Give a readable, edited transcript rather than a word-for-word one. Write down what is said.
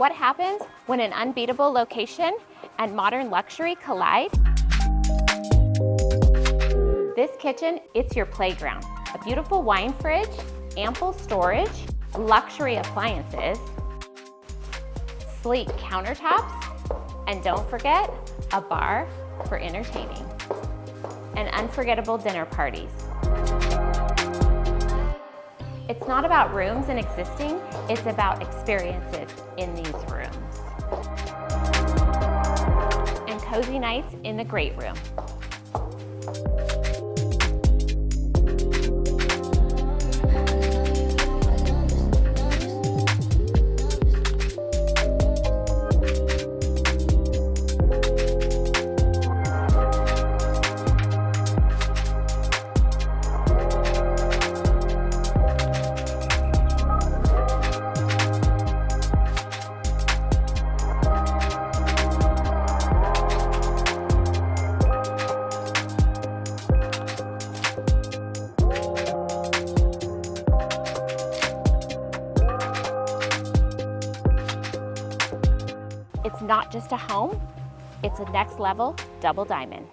What happens when an unbeatable location and modern luxury collide? This kitchen, it's your playground. A beautiful wine fridge, ample storage, luxury appliances, sleek countertops, and don't forget, a bar for entertaining, and unforgettable dinner parties. It's not about rooms and existing, it's about experiences in these rooms. And cozy nights in the great room. It's not just a home, it's a next level double diamond.